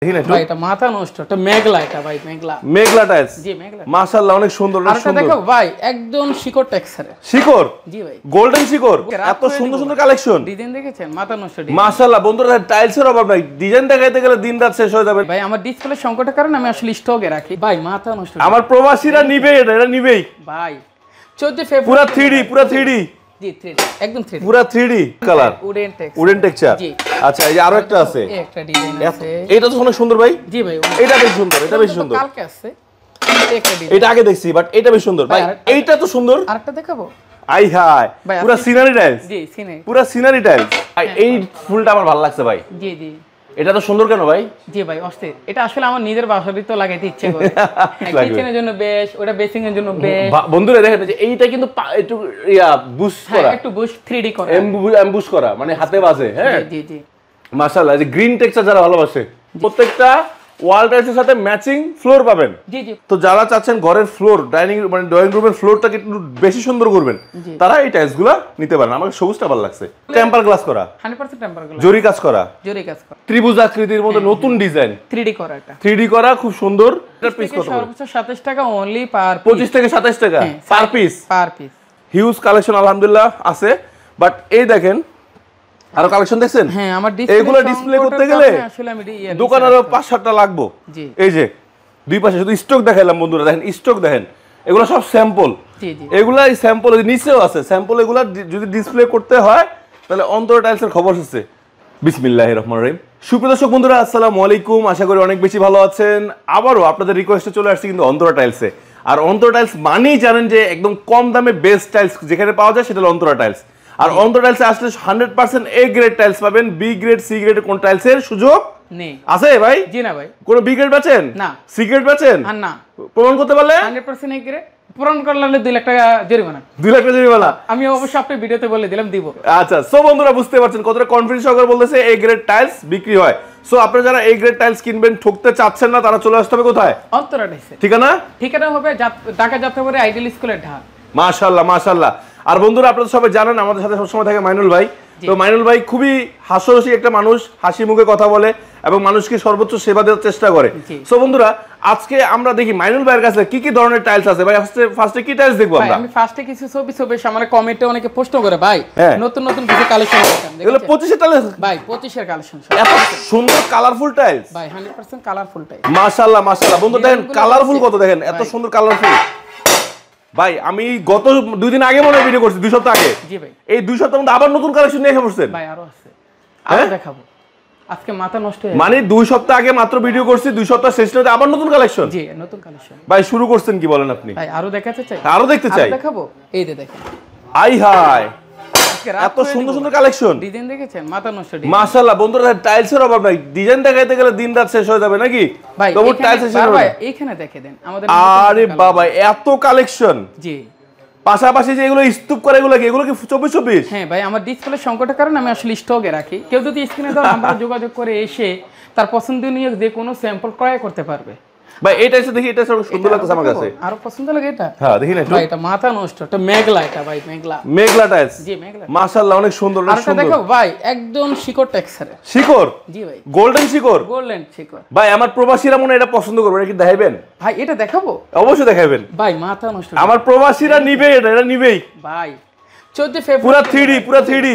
ভাই এটা মাথা নষ্ট, এটা মেঘলা, এটা ভাই মেঘলা মেঘলা টাইলস। জি মেঘলা, মাশাআল্লাহ অনেক সুন্দর। আর এটা দেখো ভাই একদম শিকড় টেক্সচারে। শিকড়? জি ভাই, গোল্ডেন শিকড়। এত সুন্দর সুন্দর কালেকশন, ডিজাইন দেখেছেন? মাথা নষ্ট ডিজাইন। মাশাআল্লাহ বন্ধুরা, টাইলসের অভাব নাই, ডিজাইন দেখাইতে গেলে দিন রাত শেষ হয়ে যাবে। ভাই আমার ডিসপ্লে সংকটের কারণে আমি আসলে স্টকে রাখি। ভাই মাথা নষ্ট। আমার প্রবাসীরা নিবে, এটা নিবেই ভাই। 14 ফেব্রুয়ারি পুরো 3D, পুরো 3D। জি 3D, একদম 3D, পুরো 3D কালার, উডেন টেক্সচার। জি আচ্ছা, এই যে আরো একটা আছে, এই একটা ডিজাইন আছে। এটা তো অনেক সুন্দর ভাই। জি ভাই, এটা বেশ সুন্দর, এটা বেশ সুন্দর। কালকে আছে একটা ডিজাইন, এটা আগে দেখছি, বাট এটা বেশ সুন্দর ভাই। এইটা তো সুন্দর। আরেকটা দেখাবো? আই হাই, পুরো সিনারি টাইলস। জি সিনারি, পুরো সিনারি টাইলস। এই ফুলটা আমার ভালো লাগছে ভাই। জি জি। এটা তো সুন্দর কেন ভাই? জি ভাই অস্থির। এটা আসলে আমার নিজের বাসারই তো লাগাইতে ইচ্ছে করে। কিচেনের জন্য বেশ, ওটা বেসিং এর জন্য বেশ। বন্ধুরা দেখেন যে এইটা কিন্তু একটু বুস্ট করা, একটু বুস্ট 3D করা, এমবুশ করা, মানে হাতে বাজে। হ্যাঁ জি জি। মাশাআল্লাহ, যে গ্রিন টেক্সচার যারা ভালোবাসে, প্রত্যেকটা ওয়াল টাইলসের সাথে ম্যাচিং ফ্লোর পাবেন। জি জি। তো যারা চাচ্ছেন ঘরের ফ্লোর, মানে ড্রয়িং রুমের ফ্লোরটাকে একটু বেশি সুন্দর করবেন, তারা এই টাইলসগুলো নিতে পারেন। আমাকে সবুজটা ভালো লাগছে। টেম্পার গ্লাস করা, 100% টেম্পার গ্লাস, জরি কাজ করা, জরি কাজ করা, ত্রিভুজ আকৃতির মধ্যে নতুন ডিজাইন, 3D করা। এটা 3D করা, খুব সুন্দর। এটা পিস কত? সর্বোচ্চ 27 টাকা অনলি পার 25 থেকে 27 টাকা per piece. Per piece huge collection আলহামদুলিল্লাহ আছে। বাট এই দেখেন আরো কালেকশন দেখছেন? হ্যাঁ, আমার ডিসপ্লে এগুলো ডিসপ্লে করতে গেলে আসলে আমি দোকানে আরো 5-7টা লাগবে। এই যে দুই পাশে শুধু স্টক দেখাইলাম বন্ধুরা, দেখেন স্টক দেখেন, এগুলো সব স্যাম্পল। জি জি, এগুলা এই স্যাম্পল নিচেও আছে স্যাম্পল। এগুলা যদি ডিসপ্লে করতে হয় তাহলে অন্তর টাইলসের খবর আছে। বিসমিল্লাহির রহমানির রহিম। সুপ্রিয় দর্শক বন্ধুরা, আসসালামু আলাইকুম। আশা করি অনেক বেশি ভালো আছেন। আবারও আপনাদের রিকোয়েস্টে চলে আসছি কিন্তু অন্তরা টাইলসে। আর অন্তরা টাইলস মানেই জানেন যে একদম কম দামে বেস্ট টাইলস যেখানে পাওয়া যায় সেটা হলো অন্তরা টাইলস। আর অন্তরা টাইলসে আসলে 100% এ গ্রেড টাইলস পাবেন। বি গ্রেড, সি গ্রেড কোন টাইলসের সুযোগ নেই। আছে ভাই? জি না ভাই। কোন বি গ্রেড বেচেন? না। সি গ্রেড বেচেন? না। প্রমাণ করতে পারলে 100% এ গ্রেড প্রমাণ করলে 2 লাখ টাকা জরিমানা। 2 লাখ টাকা জরিমানা? আমি অবশ্যই আপনার ভিডিওতে বলে দিলাম দিব। আচ্ছা, সো বন্ধুরা বুঝতে পারছেন কতটা কনফিডেন্স সহকারে বলতেছে এ গ্রেড টাইলস বিক্রি হয়। সো আপনারা যারা এ গ্রেড টাইলস কিনবেন, ঠকতে চাচ্ছেন না, তারা চলে আসতে হবে কোথায়? অন্তরা টাইলসে। ঠিকানা হবে ঢাকা যাত্রাবাড়ি আইডিয়াল স্কুলের ঢাকা। মাশাআল্লাহ মাশাআল্লাহ। আর বন্ধুরা আপনারা সবাই জানেন আমাদের সাথে সবসময় থাকে মাইনুল ভাই। তো মাইনুল ভাই খুবই হাস্যরসিক একটা মানুষ, হাসি মুখে কথা বলে এবং মানুষকে সর্বোচ্চ সেবা দেওয়ার চেষ্টা করে। সো বন্ধুরা আজকে আমরা দেখি মাইনুল ভাইয়ের কাছে কি কি ধরনের টাইলস আছে। ভাই ফার্স্টে কি টাইলস দেখবো আমরা? আমি ফার্স্টে কিছু ছবি আমার কমেন্টে অনেকে প্রশ্ন করে ভাই নতুন নতুন কিছু কালেকশন দেখান। এগুলো 25 এর টাইলস ভাই, 25 এর কালেকশন। এত সুন্দর কালারফুল টাইলস ভাই, 100% কালারফুল টাইলস। মাশাআল্লাহ মাশাআল্লাহ। বন্ধু দেখেন কালারফুল কত, দেখেন এত সুন্দর কালারফুল। ভাই আমি গত 2 দিন আগে মনে ভিডিও করছি, 2 সপ্তাহ আগে। জি ভাই। এই 2 সপ্তাহের মধ্যে আবার নতুন কালেকশন নিয়ে এসে পড়ছেন? ভাই আরো আছে, আরো দেখাবো। আজকে মাথা নষ্ট হয়ে মানে 2 সপ্তাহ আগে মাত্র ভিডিও করছি, 2 সপ্তাহ শেষ হতে আবার নতুন কালেকশন। জি নতুন কালেকশন। ভাই শুরু করছেন কি বলেন আপনি? ভাই আরো দেখাতে চাই, আরো দেখতে চাই। দেখাবো। এই যে দেখেন, আই হাই, এত সুন্দর সুন্দর কালেকশন, ডিজাইন দেখেছেন? মাথা নষ্ট ডিজাইন। মাশাআল্লাহ বন্ধুরা, টাইলসের অভাব নাই, ডিজাইন দেখাইতে গেলে দিন রাত শেষ হয়ে যাবে নাকি? ভাই তবু টাইলস শেষ হবে। ভাই এইখানে দেখে দেন আমাদের। আরে বাবা এত কালেকশন। জি। পাশাপাশি যে এগুলো স্তূপ করে এগুলো কি 24? হ্যাঁ ভাই, আমার ডিসপ্লে সংকটের কারণে আমি আসলে স্টকে রাখি। কেউ যদি স্ক্রিনে দাও আমরা যোগাযোগ করে এসে তার পছন্দনীয় যে কোনো স্যাম্পল ক্রয় করতে পারবে। ভাই এটা এসে দেখি, এটা সুন্দর লাগছে আমার কাছে। আরো পছন্দ লাগে এটা? হ্যাঁ দেখি না একটু। ভাই এটা মাথা নষ্ট, এটা মেঘলা, এটা ভাই মেঘলা টাইলস। জি মেঘলা। মাশাআল্লাহ অনেক সুন্দর। আর এটা দেখো ভাই একদম শিকড় টেক্সচারে। শিকড়? জি ভাই, গোল্ডেন শিকড়। গোল্ডেন শিকড়। ভাই আমার প্রবাসীরা মনে এটা পছন্দ করবে, এটা কি দেখাইবেন? ভাই এটা দেখাবো? অবশ্যই দেখাইবেন। ভাই মাথা নষ্ট। আমার প্রবাসীরা নিবে, এটা নিবেই ভাই। 14 ফেব্রুয়ারি পুরো 3D, পুরো 3D।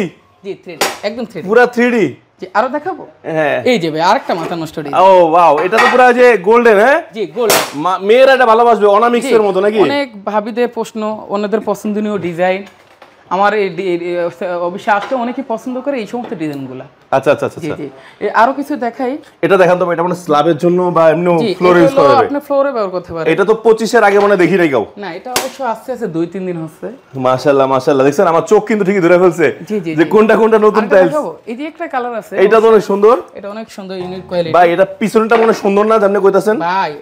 জি 3D, একদম 3D। পুরো 3D। জি আরো দেখাবো? হ্যাঁ এই যে ভাই আরেকটা মাথা নষ্ট ডিজাইন। ও ওয়াও, এটা তো পুরো যে গোল্ডেন। হ্যাঁ জি গোল্ডেন। মেয়েরা এটা ভালোবাসবে, অনামিক্সের মতো নাকি? অনেক ভাবিদের প্রশ্ন, ওনাদের পছন্দনীয় ডিজাইন। আমার এই অবশ্যই আসলে অনেকেই পছন্দ করে এই সমস্ত ডিজাইনগুলো। আচ্ছা আচ্ছা আচ্ছা। জি জি। আরো কিছু দেখাই। এটা দেখান তো, এটা মানে স্ল্যাবের জন্য বা এমনি ফ্লোরে ইউজ করা যাবে? আপনি ফ্লোরে ব্যবহার করতে পারেন। এটা তো 25 এর আগে মনে দেখি নাই কাউ। না, এটা অবশ্য আস্তে 2-3 দিন হচ্ছে। মাশাআল্লাহ মাশাআল্লাহ। দেখছেন আমার চোখ কিন্তু ঠিকই ধরে ফেলছে যে কোনটা কোনটা নতুন টাইলস। এই যে একটা কালার আছে, এটা তো অনেক সুন্দর। এটা অনেক সুন্দর, ইউনিক কোয়ালিটি। ভাই এটা পিছনটা মনে সুন্দর না, যেমন কইতাছেন? ভাই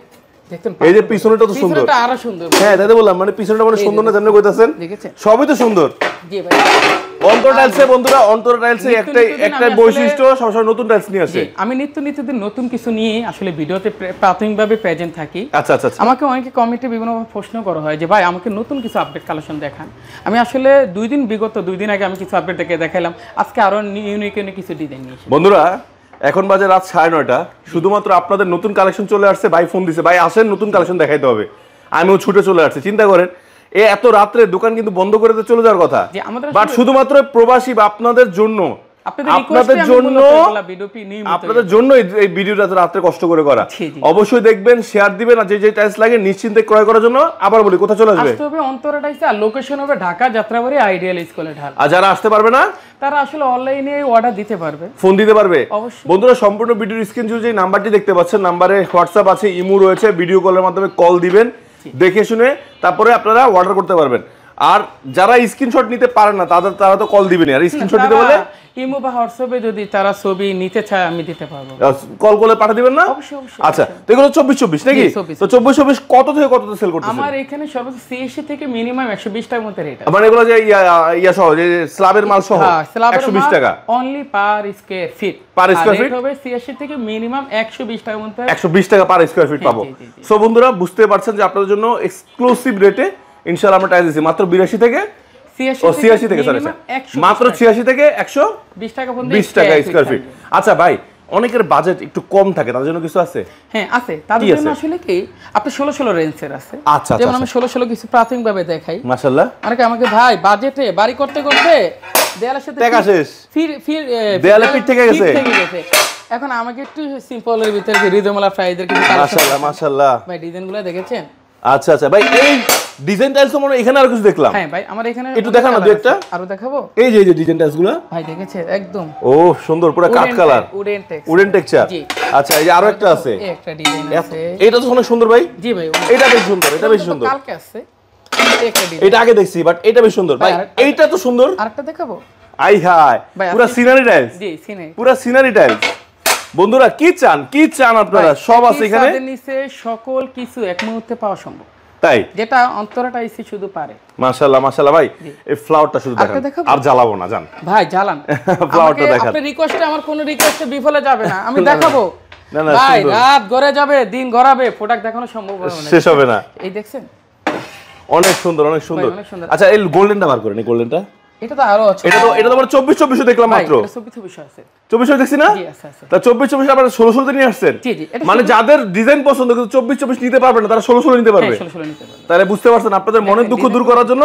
দেখতেন এই যে পিছনটা তো সুন্দর। পিছনটা আরো সুন্দর। হ্যাঁ তাই তো বললাম, মানে পিছনটা মানে সুন্দর না, যেমন কইতাছেন? দেখেছেন? সবই তো সুন্দর। জি ভাই। অন্তর টাইলসে বন্ধুরা, অন্তর টাইলসে একটা বৈশিষ্ট্য সবসময় নতুন টাইলস নিয়ে আসে। আমি নিত্যদিন নতুন কিছু নিয়ে আসলে ভিডিওতে প্রাথমিকভাবে প্রেজেন্ট থাকি। আচ্ছা আচ্ছা। আমাকে অনেকে কমেন্টে বিভিন্ন প্রশ্ন করা হয় যে ভাই আমাকে নতুন কিছু আপডেট কালেকশন দেখান। আমি আসলে বিগত 2 দিন আগে আমি কিছু আপডেট দেখাইলাম। আজকে আরো ইউনিক কিছু ডিজাইন নিয়ে এসেছি। বন্ধুরা এখন বাজে রাত 9:30, শুধুমাত্র আপনাদের নতুন কালেকশন চলে আসছে। ভাই ফোন দিছে, ভাই আসেন নতুন কালেকশন দেখাইতে হবে, আমিও ছুটে চলে আসছি। চিন্তা করেন এত রাত্রে দোকান কিন্তু বন্ধ করে চলে যাওয়ার কথা, বাট শুধুমাত্র প্রবাসী বা আপনাদের জন্য এই ভিডিওটা রাত্রে কষ্ট করে করা। অবশ্যই দেখবেন, শেয়ার দিবেন, আর যে টাইলস লাগে নিশ্চিন্তে ক্রয় করার জন্য। আবার বলি কোথা চলে আসবে? আসতে হবে অন্তরা টাইলস, আর লোকেশন হবে ঢাকা যাত্রাবাড়ি আইডিয়াল স্কুলের ঢাল। আর যারা আসতে পারবে না তারা আসলে অনলাইনে অর্ডার দিতে পারবে, ফোন দিতে পারবে। অবশ্যই বন্ধুরা সম্পূর্ণ ভিডিওর স্ক্রিন জুড়ে যে নাম্বারটি দেখতে পাচ্ছেন, নাম্বারে হোয়াটসঅ্যাপ আছে, ইমো রয়েছে, ভিডিও কলের মাধ্যমে কল দিবেন, দেখে শুনে তারপরে আপনারা অর্ডার করতে পারবেন। আর যারা স্ক্রিনশট নিতে পারেন না তারা তো কল দিবেন, আর স্ক্রিনশট দিতে বলে ইমো বা হোয়াটসঅ্যাপে যদি তারা ছবি নিতে চায় আমি দিতে পারবো, কল করে পাঠিয়ে দিবেন না? অবশ্যই অবশ্যই। আচ্ছা, তো এগুলো 24-24 নাকি? তো 24-24 কত থেকে কততে সেল করতেছেন? আমার এখানে সর্বোচ্চ 80 থেকে মিনিমাম 120 টাকার মধ্যে রেট আছে। মানে এগুলো যে ইয়া সহ যে স্ল্যাবের মাল সহ 120 টাকা only per square feet. Per square feet হবে 80 থেকে মিনিমাম 120 টাকার মধ্যে, 120 টাকা পার স্কয়ার ফিট পাবো। সো বন্ধুরা বুঝতে পারছেন যে আপনাদের জন্য এক্সক্লুসিভ রেটে ইনশাআল্লাহ আমরা টাইলস দিছি মাত্র 82 থেকে 86 থেকে, সরি মাত্র 86 থেকে 120 টাকা পর্যন্ত 20 টাকা স্কয়ার ফিট। আচ্ছা ভাই, অনেকের বাজেট একটু কম থাকে, তাদের জন্য কিছু আছে? হ্যাঁ আছে, তাদের জন্য আসলে কি আপনি 16 রেঞ্জের আছে। আচ্ছা, যেমন আমি 16 কিছু প্রাথমিকভাবে দেখাই। মাশাআল্লাহ, আমাকে ভাই বাজেটে বাড়ি করতে করতে দেয়ালের সাথে টাকা শেষ, দেয়ালে পিঠ থেকে গেছে। এখন আমাকে একটু সিম্পলের ভিতরে রিদমলা ফ্রাইদের কিছু মাশাআল্লাহ মাশাআল্লাহ ভাই ডিজাইনগুলো দেখেছেন? আচ্ছা আচ্ছা ভাই, এই ডিজাইন টাইলস মনে এখানে আর কিছু দেখলাম। হ্যাঁ ভাই, আমার এখানে একটু দেখানো দুই একটা, আরো দেখাবো। এই যে ডিজাইন টাইলস গুলো ভাই দেখেছেন একদম ও সুন্দর, পুরো কাট কালার, উডেন টেক্সচার। আচ্ছা, এই যে আরো একটা আছে, এই একটা ডিজাইন আছে, এটা তো অনেক সুন্দর ভাই। জি ভাই, এটা বেশ সুন্দর, এটা বেশ সুন্দর। কালকে আছে একটা ডিজাইন, এটা আগে দেখছি, বাট এটা বেশ সুন্দর ভাই। এইটা তো সুন্দর, আরেকটা দেখাবো। আই হাই, পুরো সিনারি টাইলস। জি সিনারি, পুরো সিনারি টাইলস। বন্ধুরা কি চান আপনারা, সব আছে এখানে। তাদের নিচে সকল কিছু এক মুহূর্তে পাওয়া সম্ভব, তাই যেটা অন্তরাটা এসে শুধু পারে। মাশাআল্লাহ মাশাআল্লাহ ভাই, এই ফ্লাওয়ারটা শুধু দেখেন, আর জ্বালাবো না জান ভাই, জ্বালান ফ্লাওয়ারটা দেখেন। আপনার রিকোয়েস্টে আমার কোনো রিকোয়েস্টে বিফলে যাবে না, আমি দেখাবো। না ভাই, রাত গড়ে যাবে, দিন গড়াবে, প্রোডাক্ট দেখানো সম্ভব হবে না, শেষ হবে না। এই দেখছেন অনেক সুন্দর, অনেক সুন্দর। আচ্ছা, এই গোল্ডেনটা বার করেন, এই গোল্ডেনটা এটা তো আরো আছে। এটা তো মানে 24-24 দেখলাম মাত্র। এটা 24 আছে, 24 দেখছি না? জি আছে আছে। তা 24 আপনারা 16 তে নিয়ে আসছেন। জি জি, মানে যাদের ডিজাইন পছন্দ কিন্তু 24 নিতে পারবে না, তারা 16 নিতে পারবে। 16 নিতে পারবে। তাহলে বুঝতে পারছেন আপনাদের মনের দুঃখ দূর করার জন্য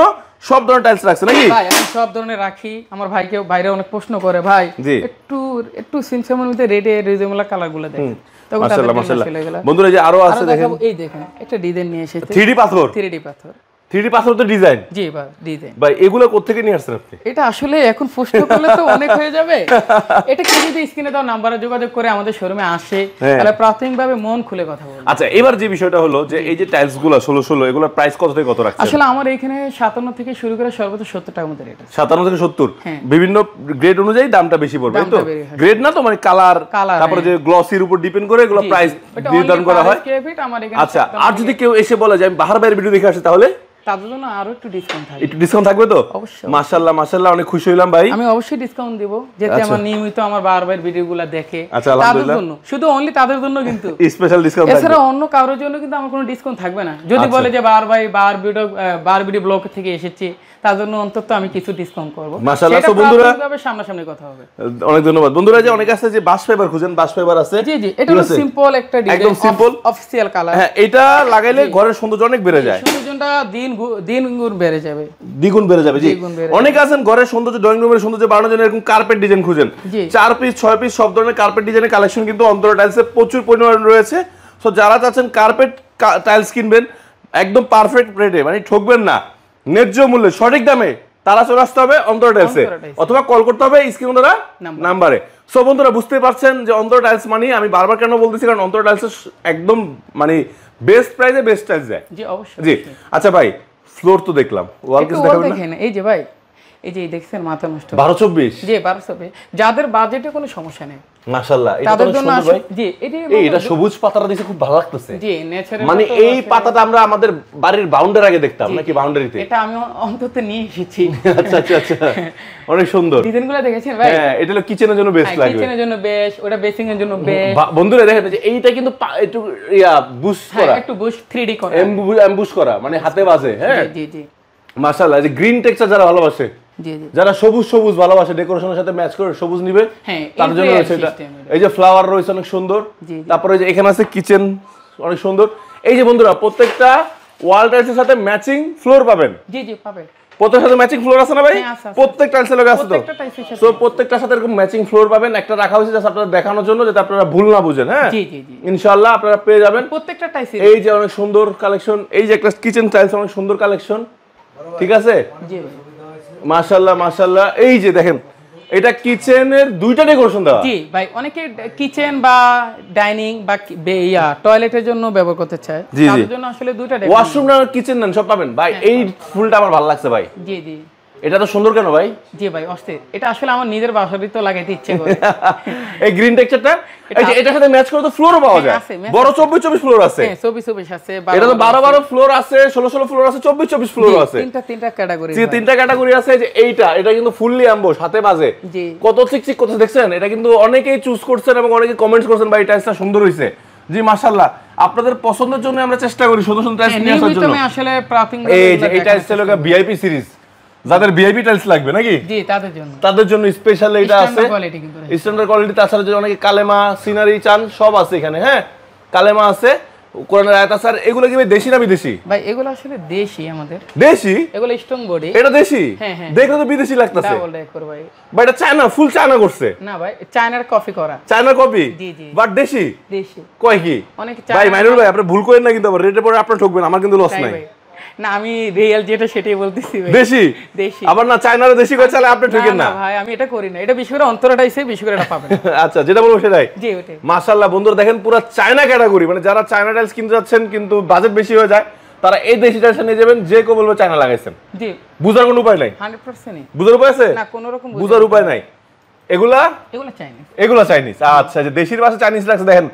সব ধরনের টাইলস রাখছে নাকি? ভাই আমি সব ধরনের রাখি। আমার ভাইকে বাইরে অনেক প্রশ্ন করে, ভাই একটু সিনসেমের মধ্যে রেডে রিজনেবল কালারগুলো দেখেন। তখন মাশাআল্লাহ মাশাআল্লাহ। বন্ধুরা যে আরো আছে দেখেন, এই দেখেন একটা ডিজাইন নিয়ে এসেছে, 3D পাথর। 3D পাথর, 3D পাথর তো ডিজাইন। জি ভাই, ডিজাইন। ভাই এগুলো কোথা থেকে নিয়ে আসছেন আপনি? এটা আসলে এখন পোস্ট করলে তো অনেক হয়ে যাবে। এটা কি যদি স্ক্রিনে দাও নাম্বারে যোগাযোগ করে আমাদের শোরুমে আসে, তাহলে প্রাথমিকভাবে মন খুলে কথা বলবো। আচ্ছা, এবার যে বিষয়টা হলো যে এই যে টাইলসগুলো 16 এগুলোর প্রাইস কত থেকে কত রাখছেন? আসলে আমার এখানে 57 থেকে শুরু করে সর্বোচ্চ 70 টাকার মধ্যে রেট আছে। 57 থেকে 70, বিভিন্ন গ্রেড অনুযায়ী দামটা বেশি পড়বে। তো গ্রেড না তো মানে কালার, তারপরে যে গ্লসির উপর ডিপেন্ড করে এগুলো প্রাইস নির্ধারণ করা হয়। আচ্ছা, আর যদি কেউ এসে বলে যে আমি বাহার বাইরের ভিডিও দেখে আসি, তাহলে তাদের জন্য আরো একটু ডিসকাউন্ট থাকবে। একটু ডিসকাউন্ট থাকবে তো? অবশ্যই। মাশাআল্লাহ মাশাআল্লাহ, অনেক খুশি হইলাম ভাই। আমি অবশ্যই ডিসকাউন্ট দেব, যেতে আমার নিয়মিত আমার বারবার ভিডিওগুলো দেখে। আচ্ছা, তাদের জন্য, শুধু অনলি তাদের জন্য কিন্তু স্পেশাল ডিসকাউন্ট থাকবে। এছাড়া অন্য কারোর জন্য কিন্তু আমার কোনো ডিসকাউন্ট থাকবে না। যদি বলে যে বার ভিডিও ব্লগ থেকে এসেছি, তার জন্য অন্তত আমি কিছু ডিসকাউন্ট করব। মাশাআল্লাহ। তো বন্ধুরা সামনাসামনি কথা হবে। অনেক ধন্যবাদ বন্ধুরা। যে অনেক আছে যে বাস ফাইবার খুঁজেন, বাস ফাইবার আছে। জি জি, এটা হলো সিম্পল একটা ডিজাইন, একদম সিম্পল অফিশিয়াল কালার। হ্যাঁ, এটা লাগাইলে ঘরের সৌন্দর্য অনেক বেড়ে যায়, সৌন্দর্যটা দ্বিগুণ বেড়ে যাবে, দ্বিগুণ বেড়ে যাবে। জি, অনেক আছেন ঘরের সৌন্দর্য, ড্রয়িং রুমের সৌন্দর্য বাড়ানোর জন্য এরকম কার্পেট ডিজাইন খুঁজেন। 4 পিস 6 পিস সব ধরনের কার্পেট ডিজাইনের কালেকশন কিন্তু অন্তরা টাইলসে প্রচুর পরিমাণে রয়েছে। সো যারা চাচ্ছেন কার্পেট টাইলস কিনবেন একদম পারফেক্ট রেটে, মানে ঠকবেন না, ন্যায্য মূল্যে সঠিক দামে, তারা চলে আসতে হবে অন্তরা টাইলসে, অথবা কল করতে হবে স্ক্রিন দ্বারা নাম্বারে। সো বন্ধুরা বুঝতে পারছেন যে অন্তরা টাইলস মানে আমি বারবার কেন বলতেছি, কারণ অন্তরা টাইলস একদম মানে বেস্ট প্রাইসে বেস্ট টাইলস দেয়। জি অবশ্যই। জি আচ্ছা ভাই, ফ্লোর তো দেখলাম, ওয়াল কিছু দেখাবেন না? এই যে ভাই, এই যে দেখছেন মাথা নষ্ট 12-24। জি 12-24, যাদের বাজেটে কোনো সমস্যা নেই মাশাআল্লাহ। এটা তো সুন্দর ভাই। জি এটা সবুজ পাতাটা দিছে, খুব ভালো লাগতেছে। জি ন্যাচারাল, মানে এই পাতাটা আমরা আমাদের বাড়ির বাউন্ডারি আগে দেখতাম নাকি বাউন্ডারিতে? এটা আমি অন্তত নিয়ে এসেছি। আচ্ছা আচ্ছা আচ্ছা, অনেক সুন্দর ডিজাইনগুলো দেখেছেন ভাই? হ্যাঁ, এটা হলো কিচেনের জন্য বেস্ট লাগবে। কিচেনের জন্য বেস্ট, ওটা বেসিং এর জন্য বেস্ট। বন্ধুরা দেখেন যে এইটা কিন্তু একটু বুস্ট করা, একটু বুস্ট 3D করা, এমবুশ করা, মানে হাতে বাজে। হ্যাঁ জি জি, মাশাআল্লাহ। যে গ্রিন টেক্সচার যারা ভালোবাসে জি জি যারা সবুজ সবুজ ভালোবাসে, ডেকোরেশনের সাথে ম্যাচ করে সবুজ নিবে, হ্যাঁ তার জন্য রয়েছে এটা। এই যে ফ্লাওয়ার রয়েছে অনেক সুন্দর, জি। তারপরে যে এখানে আছে কিচেন অনেক সুন্দর। এই যে বন্ধুরা প্রত্যেকটা ওয়াল টাইলসের সাথে ম্যাচিং ফ্লোর পাবেন। জি জি পাবে। প্রত্যেকটার সাথে ম্যাচিং ফ্লোর আছে না ভাই? হ্যাঁ, আছে। প্রত্যেক টাইলসের লগে আছে তো? প্রত্যেকটা টাইলসের সাথে। সো প্রত্যেকটার সাথে এরকম ম্যাচিং ফ্লোর পাবেন। একটা রাখা হয়েছে জাস্ট আপনাদের দেখানোর জন্য, যাতে আপনারা ভুল না বুঝেন। হ্যাঁ জি জি জি ইনশাআল্লাহ আপনারা পেয়ে যাবেন প্রত্যেকটা টাইলসের। এই যে অনেক সুন্দর কালেকশন। এই যে একটা কিচেন টাইলস অনেক সুন্দর কালেকশন, ঠিক আছে? জি ভাই মাশাআল্লাহ মাশাআল্লাহ। এই যে দেখেন এটা কিচেনের দুইটা ডেকোরেশন দেওয়া। জি ভাই, অনেকে কিচেন বা ডাইনিং বা টয়লেটের জন্য ব্যবহার করতে চায়, জি, জি। তাদের জন্য আসলে দুইটা ওয়াশরুম না কিচেন নেন সব পাবেন ভাই। এই ফুলটা আমার ভালো লাগছে ভাই। জি জি এটা তো সুন্দর কেন ভাই? জি ভাই অস্থির। এটা আসলে আমার নিজের বাসারই তো লাগাইতে ইচ্ছে করে। এই গ্রিন টেক্সচারটা এই যে এটার সাথে ম্যাচ করে তো ফ্লোরও পাওয়া যায়। আছে, match বড় 24 ফ্লোর আছে। হ্যাঁ 24 আছে, এটা তো 12 ফ্লোর আছে, 16 ফ্লোর আছে, 24 ফ্লোর আছে। তিনটা ক্যাটাগরি। যে তিনটা ক্যাটাগরি আছে। যে এটা কিন্তু ফুললি অ্যাম্বোস, হাতে বাজে। জি কত চিকচিক করতে দেখছেন? এটা কিন্তু অনেকেই চুজ করছেন এবং অনেকে কমেন্টস করছেন ভাই টাইলসটা সুন্দর হইছে। জি মাশাআল্লাহ, আপনাদের পছন্দের জন্য আমরা চেষ্টা করি সুন্দর সুন্দর টাইলস নিয়ে আসার জন্য। আমি আসলে প্রাথমিক এই যে এই টাইলসটা হলো ভিআইপি সিরিজ, যাদের ভিআইপি টাইলস লাগবে নাকি জি তাদের জন্য স্পেশাল এটা আছে। কোয়ালিটি কিন্তু স্ট্যান্ডার্ড কোয়ালিটি। তাছাড়া যে অনেকে কালেমা সিনারি চান সব আছে এখানে। হ্যাঁ কালেমা আছে, কোরআনের আয়াত আছে। আর এগুলো কি ভাই দেশি না বিদেশি? ভাই এগুলো আসলে দেশি আমাদের। দেশি? এগুলো স্ট্রং বডি। এটা দেশি? হ্যাঁ হ্যাঁ দেখলে তো বিদেশি লাগতেছে। ডাবল ডেকর ভাই। ভাই এটা চায়না, ফুল চায়না করছে। না ভাই চায়নার কপি করা। China copy? G G but দেশি। দেশি কয় কি অনেক ভাই মাইনুল ভাই আপনি ভুল করেন না কিন্তু, আবার রেটে পরে আপনার ঠকবেন, আমার কিন্তু লস নাই। না আমি রিয়েল যেটা সেটাই বলতেছি ভাই। দেশি? দেশি। আবার না চায়নার দেশি কই চালে আপনি ঠকেন না। না ভাই আমি এটা করি না, এটা বিশেষ করে অন্তরটাইছে, বিশেষ করে এটা পাবেন। আচ্ছা যেটা বলবো সেটাই। জি ওটাই। মাশাআল্লাহ বন্ধুরা দেখেন পুরো চায়না ক্যাটাগরি, মানে যারা চায়না টাইলস কিনতে যাচ্ছেন কিন্তু বাজেট বেশি হয়ে যায়, তারা এই দেশি টাইলস নিয়ে যাবেন। যে কেউ বলবে চায়না লাগাইছেন, জি বুঝার কোনো উপায় নাই। 100% বুঝার উপায় আছে না, কোনো রকম বুঝার উপায় নাই। এগুলা চাইনিজ। এগুলা চাইনিজ। আচ্ছা যে দেশির ভাষা চাইনিজ লাগছে দেখেন।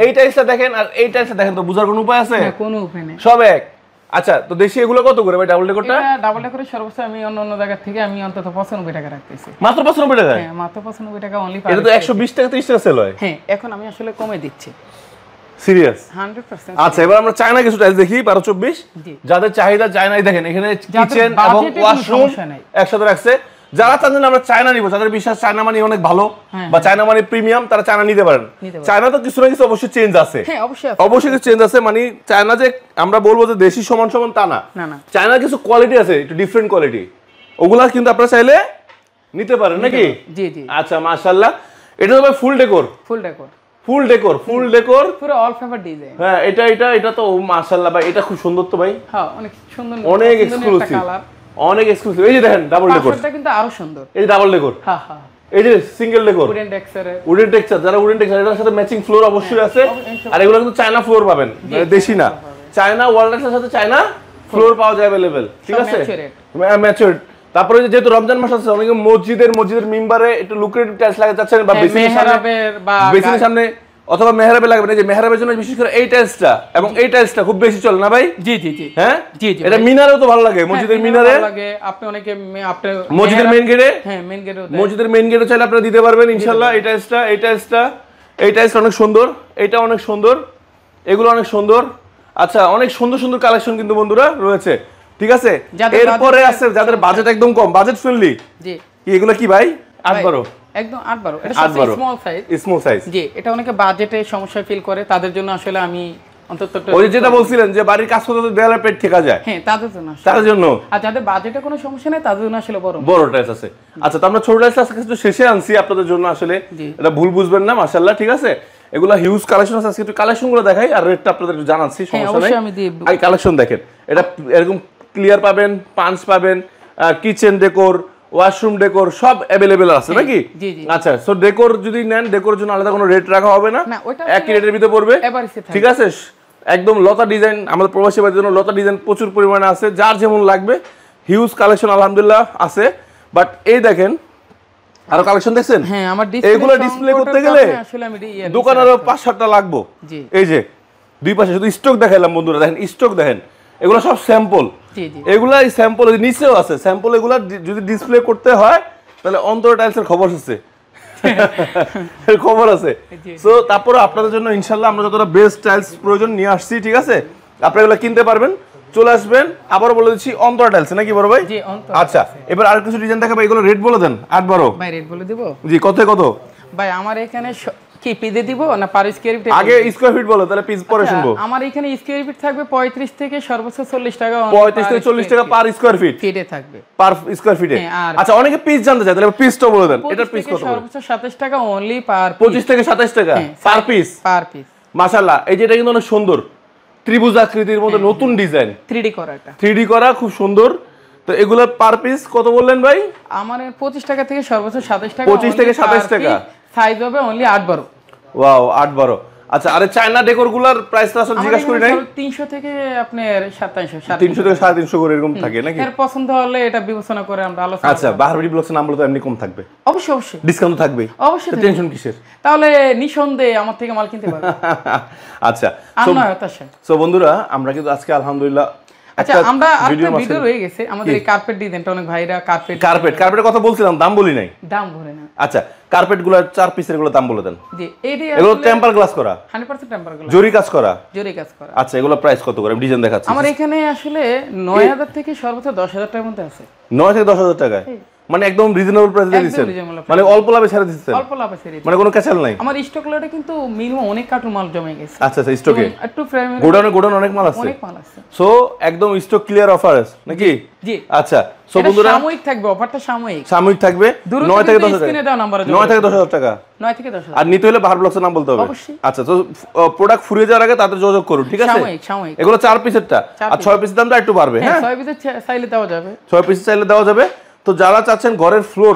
এই টাইলসটা দেখেন আর এই টাইলসটা দেখেন, তো বুঝার কোনো উপায় আছে? না কোনো উপায় নেই, সব এক। আচ্ছা তো দেশি এগুলো কত করে ভাই ডাবল ডেকরটা? এটা ডাবল ডেকরে সর্বোচ্চ আমি অন্য জায়গা থেকে আমি অন্তত 95 টাকা রাখতেছি। মাত্র 95 টাকা? হ্যাঁ মাত্র 95 টাকা অনলি। এটা তো 120 টাকা 30 টাকা সেল হয়। হ্যাঁ এখন আমি আসলে কমে দিচ্ছি। সিরিয়াস? 100%। আচ্ছা এবার আমরা চায়না কিছু টাইলস দেখি 12-24। যাদের চাহিদা চায়নাই দেখেন, এখানে কিচেন এবং ওয়াশরুম একসাথে রাখছে। যারা চান আমরা চায়না নিব, যাদের বিশ্বাস চায়না মানে অনেক ভালো বা চায়না মানে প্রিমিয়াম, তারা চায়না নিতে পারেন। চায়না তো কিছু না কিছু অবশ্যই চেঞ্জ আছে। হ্যাঁ অবশ্যই অবশ্যই কিছু চেঞ্জ আছে। মানে চায়না যে আমরা বলবো যে দেশি সমান সমান তা না। চায়না কিছু কোয়ালিটি আছে, একটু ডিফারেন্ট কোয়ালিটি, ওগুলা কিন্তু আপনারা চাইলে নিতে পারেন নাকি? জি জি। আচ্ছা মাশাআল্লাহ। এটা হবে ফুল ডেকোর। পুরো অল পেপার ডিজাইন। হ্যাঁ এটা তো মাশাআল্লাহ ভাই, এটা খুব সুন্দর তো ভাই। হ্যাঁ অনেক সুন্দর, অনেক এক্সক্লুসিভ, অনেক এক্সক্লুসিভ। এই যে দেখেন ডাবল ডেকর, এটা কিন্তু আরো সুন্দর। এই ডাবল ডেকর। হ্যাঁ হ্যাঁ এই যে সিঙ্গেল ডেকর, উডেন টেক্সচার। যারা উডেন টেক্সচার, এটার সাথে ম্যাচিং ফ্লোর অবশ্যই আছে। আর এগুলো কিন্তু চায়না ফ্লোর পাবেন, মানে দেশি না। চায়না ওয়ালটাসের সাথে চায়না ফ্লোর পাওয়া যায় अवेलेबल, ঠিক আছে? ম্যাচিউরড। তারপরে যেহেতু রমজান মাস আছে, অনেকে মসজিদের মিম্বারে একটু লুক্রেটিভ টাইলস লাগাতে চাচ্ছেন, বা বেসিনের সামনে অথবা মেহরাবে লাগাবেন। এই যে মেহরাবের জন্য বিশেষ করে এই টাইলসটা এবং এই টাইলসটা খুব বেশি চলে না ভাই? জি জি জি। হ্যাঁ জি জি। এটা মিনারেও তো ভালো লাগে, মসজিদের মিনারে লাগে। আপনি অনেকে আপনি মসজিদের মেইন গেটে, হ্যাঁ মেইন গেটে, মসজিদের মেইন গেটে চাইলে আপনারা দিতে পারবেন ইনশাআল্লাহ। এই টাইলসটা অনেক সুন্দর, এটা অনেক সুন্দর, এগুলো অনেক সুন্দর। আচ্ছা অনেক সুন্দর সুন্দর কালেকশন কিন্তু বন্ধুরা রয়েছে, ঠিক আছে? এরপরে আছে যাদের বাজেট একদম কম, বাজেট ফ্রেন্ডলি। জি। কি এগুলো কি ভাই? 8-12 একদম 8-12। এটা সবচেয়ে স্মল সাইজ। জি এটা অনেকে বাজেটে সমস্যা ফিল করে, তাদের জন্য আসলে আমি অন্তত ওই যেটা বলছিলেন যে বাড়ির কাজ করতে দেয়ালে পেট ঠেকা যায়, হ্যাঁ তাদের জন্য। আর যাদের বাজেটে কোনো সমস্যা নেই তাদের জন্য আসলে বড় টাইলস আছে। আচ্ছা তো আমরা ছোট টাইলস আজকে একটু শেষে আনছি আপনাদের জন্য, আসলে এটা ভুল বুঝবেন না। মাশাআল্লাহ, ঠিক আছে? এগুলা হিউজ কালেকশন আছে, আজকে একটু কালেকশনগুলো দেখাই আর রেটটা আপনাদের একটু জানাচ্ছি, সমস্যা নাই। আগে কালেকশন দেখেন, এটা এরকম ক্লিয়ার পাবেন, পাঞ্চ পাবেন, কিচেন ডেকোর, ওয়াশরুম ডেকোর সব अवेलेबल আছে নাকি? আচ্ছা সো ডেকোর যদি নেন, ডেকোর জন্য আলাদা কোনো রেট রাখা হবে না, একই রেটের ভিতরে পড়বে, ঠিক আছে? একদম লতা ডিজাইন, আমাদের প্রবাসী ভাইদের জন্য লতা ডিজাইন প্রচুর পরিমাণে আছে, যার যেমন লাগবে। হিউজ কালেকশন আলহামদুলিল্লাহ আছে। বাট এই দেখেন আরো কালেকশন দেখছেন? হ্যাঁ আমার এগুলো ডিসপ্লে করতে গেলে দোকানে আরো 5-7টা লাগবে। এই যে দুই পাশে শুধু স্টক দেখাইলাম বন্ধুরা, দেখেন স্টক দেখেন, এগুলো সব স্যাম্পল। এগুলা এই স্যাম্পল নিচেও আছে স্যাম্পল। এগুলা যদি ডিসপ্লে করতে হয় তাহলে অন্তর টাইলসের খবর আছে, খবর আছে। সো তারপরে আপনাদের জন্য ইনশাআল্লাহ আমরা যতটা বেস্ট টাইলস প্রয়োজন নিয়ে আসছি, ঠিক আছে? আপনারা এগুলো কিনতে পারবেন। চলে আসবেন। আবার বলে দিচ্ছি অন্তরা টাইলস নাকি বড় ভাই? জি অন্তর। আচ্ছা, এবার আর কিছু ডিজাইন দেখাবো, এগুলো রেট বলে দেন 8-12। ভাই রেট বলে দিব? জি, কত কত ভাই আমার এখানে কি পিদে দিব না পার স্কয়ার ফিট? আগে স্কয়ার ফিট বলো, তাহলে পিস পরে শুনবো। আমার এখানে স্কয়ার ফিট থাকবে 35 থেকে সর্বোচ্চ 40 টাকা। 35 থেকে 40 টাকা পার স্কয়ার ফিট ফিটে থাকবে, পার স্কয়ার ফিটে। আচ্ছা, অনেকে পিস জানতে চায়, তাহলে পিসটা বলে দেন। এটার পিস কত? সর্বোচ্চ 27 টাকা অনলি পার। 25 থেকে 27 টাকা পার পিস। Per piece. মাশাআল্লাহ, এই যে এটা কিন্তু অনেক সুন্দর ত্রিভুজ আকৃতির মধ্যে নতুন ডিজাইন, 3D করা এটা। 3D করা, খুব সুন্দর। তো এগুলো পার পিস কত বললেন ভাই? আমার 25 টাকা থেকে সর্বোচ্চ 27 টাকা। 25 থেকে 27 টাকা। সাইজ হবে অনলি 8-12। ওয়াও, 8-12। আচ্ছা, আরে চায়না ডেকোর গুলার প্রাইসটা আসলে জিজ্ঞাসা করি নাই। 300 থেকে আপনার 2700, 300 থেকে 350 করে এরকম থাকে নাকি? এর পছন্দ হলে এটা বিবেচনা করে আমরা আলোচনা। আচ্ছা, বাহার বিডি ব্লগসের নাম বলতে এমনি কম থাকবে? অবশ্যই অবশ্যই ডিসকাউন্ট থাকবে, অবশ্যই। টেনশন কিসের? তাহলে নিঃসন্দেহে আমার থেকে মাল কিনতে পারবে। আচ্ছা, সো বন্ধুরা, আমরা কিন্তু আজকে আলহামদুলিল্লাহ আচ্ছা, আমরা আরেকটা ভিডিও রয়ে গেছে আমাদের এই কার্পেট ডিজাইনটা, অনেক ভাইরা কার্পেটের কথা বলছিলাম, দাম বলি নাই, দাম বলে না। আচ্ছা, কার্পেট গুলো 4 পিসের গুলো দাম বলে দেন। জি, এগুলো টেম্পার গ্লাস করা, 100% টেম্পার গ্লাস, জরি কাজ করা। আচ্ছা, এগুলো প্রাইস কত করে? ডিজাইন দেখাচ্ছি। আমার এখানে আসলে 9000 থেকে সর্বোচ্চ 10000 টাকার মধ্যে আছে। 9 থেকে 10,000 টাকায়, মানে একদম রিজনেবল প্রাইসে দিচ্ছেন, মানে অল্প লাভে ছেড়ে দিচ্ছেন। অল্প লাভে ছেড়ে, মানে কোনো ক্যাচাল নাই। আমার স্টক লটে কিন্তু মিনিমাম অনেক কার্টুন মাল জমে গেছে। আচ্ছা, স্টকে একটু ফ্রেম গোডাউনে অনেক মাল আছে। সো একদম স্টক ক্লিয়ার অফার নাকি? জি। আচ্ছা, সো বন্ধুরা, সাময়িক থাকবে, অফারটা সাময়িক থাকবে। 9 থেকে 10,000 টাকা। 9 থেকে 10,000 টাকা। 9 থেকে 10,000। আর নিতে হলে বাহার ব্লগসের নাম বলতে হবে। আচ্ছা, তো প্রোডাক্ট ফুরিয়ে যাওয়ার আগে তাদের যোগাযোগ করুন, ঠিক আছে? সাময়িক। এগুলো 4 পিসেরটা, আর 6 পিসের দামটা একটু বাড়বে। হ্যাঁ, 6 পিসের চাইলে দেওয়া যাবে। 6 পিসের চাইলে দেওয়া যাবে। তো যারা চাচ্ছেন ঘরের ফ্লোর,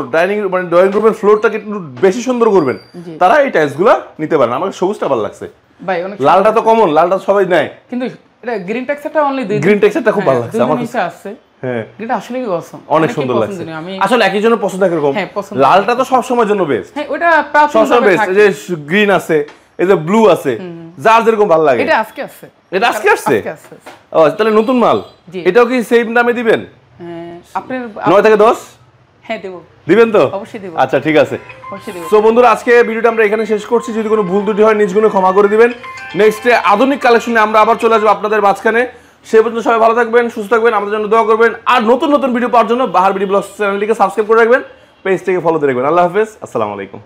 ড্রয়িং রুমের ফ্লোরটাকে একটু বেশি সুন্দর করবেন, তারা এই টাইলসগুলো নিতে পারেন। আমাকে সবুজটা ভালো লাগছে ভাই, অনেক লালটা তো কমন, লালটা সবাই নেয়, কিন্তু এটা গ্রিন টেক্সচারটা অনলি গ্রিন টেক্সচারটা খুব ভালো লাগছে আমার কাছে। আছে হ্যাঁ, এটা আসলে কি অসম, অনেক সুন্দর লাগছে। আসলে একই জন্য পছন্দ এরকম। লালটা তো সব সময়ের জন্য বেস্ট। হ্যাঁ, ওটা সবসময় বেস্ট। এই যে গ্রিন আছে, এই যে ব্লু আছে, যার যেরকম ভালো লাগে। এটা আজকে আসছে, এটা আজকে আসছে। ও, তাহলে নতুন মাল। এটাও কি সেম দামে দিবেন? আপনার 9 থেকে 10? হ্যাঁ, দেব। দিবেন তো? অবশ্যই দেব। আচ্ছা, ঠিক আছে, অবশ্যই দেব। সো বন্ধুরা, আজকে ভিডিওটা আমরা এখানে শেষ করছি। যদি কোনো ভুল ত্রুটি হয় নিজ গুণে ক্ষমা করে দিবেন। নেক্সট আধুনিক কালেকশনে আমরা আবার চলে আসবো আপনাদের মাঝখানে। সে পর্যন্ত সবাই ভালো থাকবেন, সুস্থ থাকবেন, আমাদের জন্য দোয়া করবেন। আর নতুন ভিডিও পাওয়ার জন্য বাহার বিডি ব্লগস চ্যানেলটিকে সাবস্ক্রাইব করে রাখবেন, পেজটিকে ফলো দিয়ে রাখবেন। আল্লাহ হাফেজ, আসসালামু আলাইকুম।